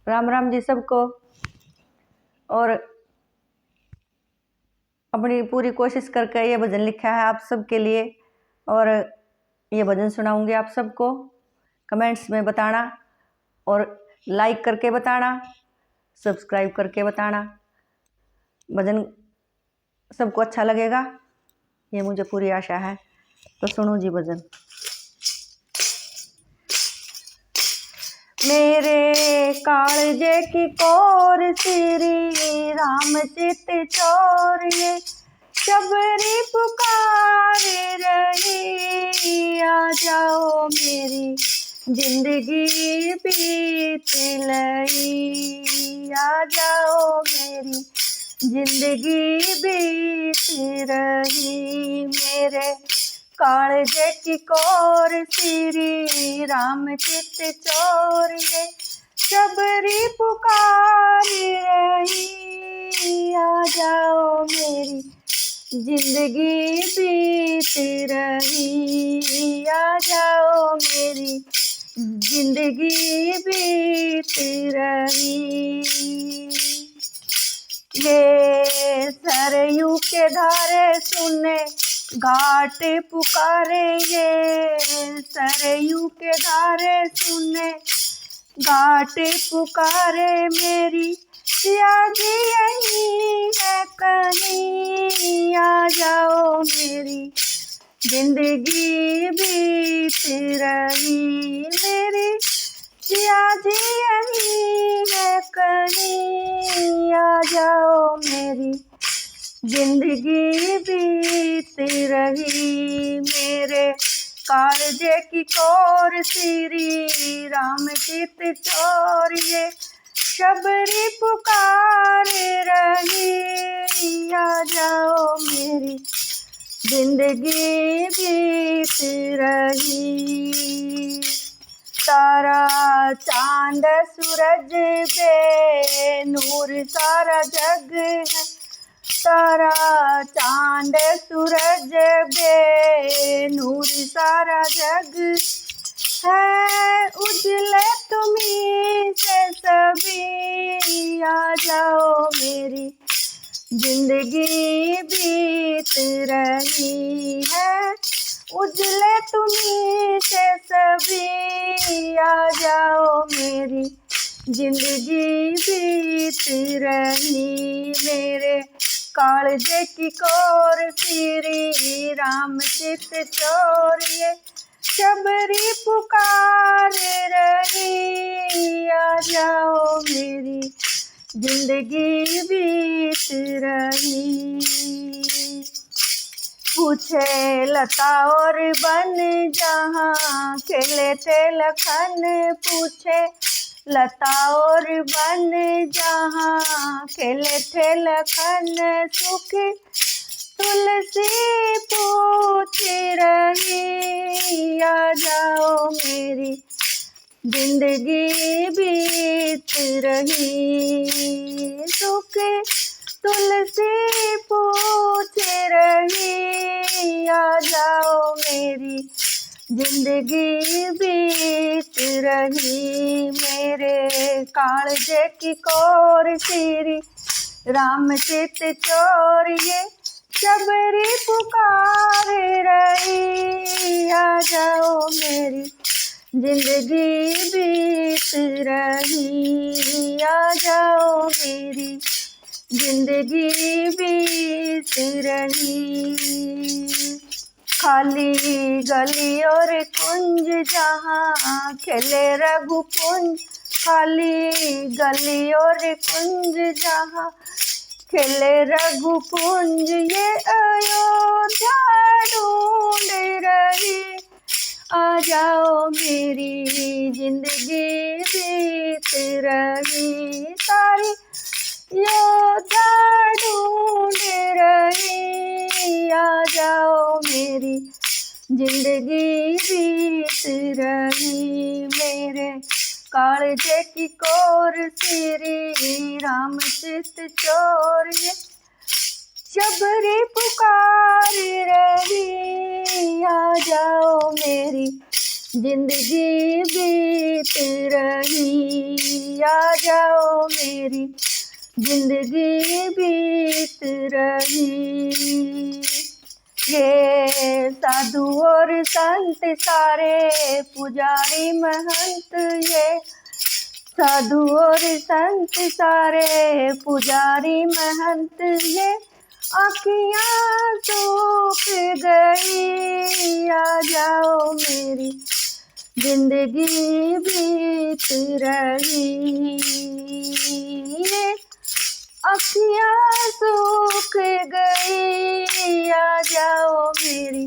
राम राम जी सबको। और अपनी पूरी कोशिश करके ये भजन लिखा है आप सबके लिए, और ये भजन सुनाऊंगी आप सबको। कमेंट्स में बताना और लाइक करके बताना, सब्सक्राइब करके बताना। भजन सबको अच्छा लगेगा, ये मुझे पूरी आशा है। तो सुनो जी भजन। मेरे कालजे की कोर श्री राम चित चोर, ये शबरी पुकार रही, आ जाओ मेरी जिंदगी बीत लई, आ जाओ मेरी जिंदगी बीत रही। मेरे कालजे की कोर श्री राम चित चोर, ये शबरी पुकार रही, आ जाओ मेरी जिंदगी बीत रही, आ जाओ मेरी जिंदगी बीत रही। ये सरयू के धारे सुने घाट पुकारे, ये सरयू के धारे सुने घाट पुकारे, मेरी सिया जी यही है कहीं, आ जाओ मेरी जिंदगी बीत रही। मेरी सिया जी यही है कहीं, आ जाओ मेरी जिंदगी बीत रही। मेरे कालजे की कोर श्री राम चित चोर, ये शबरी पुकार रही, आ जाओ मेरी जिंदगी बीत रही। तारा चांद सूरज बे नूर सारा जग है, तारा चांद सूरज बे नूर सारा जग है, उजले तुम्हीं से सभी, आ जाओ मेरी जिंदगी बीत रही है, उजले तुम्हीं से सभी, आ जाओ मेरी जिंदगी बीत रही। मेरे कालजे की कोर श्री राम चित चोर, ये शबरी पुकार रही, आ जाओ मेरी जिंदगी बीत रही। पूछे लता और बन जहाँ खेले थे लखन, पूछे लता और बन जहाँ खेले थे लखन, सुख तुलसी पूछ रही, आ जाओ मेरी जिंदगी बीत रही। सुख तुलसी पूछ रही, आ जाओ मेरी जिंदगी बीत रही। मेरे कालजे की कोर श्री राम चित चोर, ये शबरी पुकार रही, आ जाओ मेरी जिंदगी बीत रही, आ जाओ मेरी जिंदगी बीत रही। खाली गली और कुंज जहाँ खेले रघुपुंज, खाली गली और कुंज जहाँ खेले रघुपुंज, ये अयोध्या ढूंढ रही, आ जाओ मेरी जिंदगी बीत रही। सारी अयोध्या ढूंढ रही, आ जाओ मेरी जिंदगी बीत रही। मेरे कालजे की कोर श्री राम चित चोर, ये शबरी पुकार रही, आ जाओ मेरी जिंदगी बीत रही, आ जाओ जिंदगी बीत रही। ये साधु और संत सारे पुजारी महंत, ये साधु और संत सारे पुजारी महंत, ये आँखियाँ सूख गई, आ जाओ मेरी जिंदगी बीत रही। ये आँखियाँ सूख गई, आ जाओ मेरी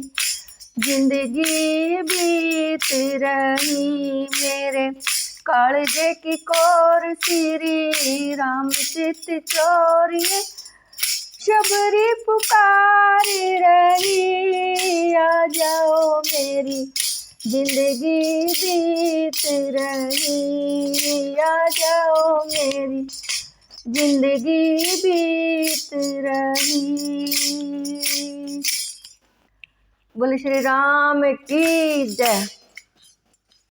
जिंदगी बीत रही। मेरे कालजे की कोर श्री राम चित चोर, ये शबरी पुकार रही, आ जाओ मेरी जिंदगी बीत रही, आ जाओ मेरी जिंदगी बीत रही। बोले श्री राम की जय।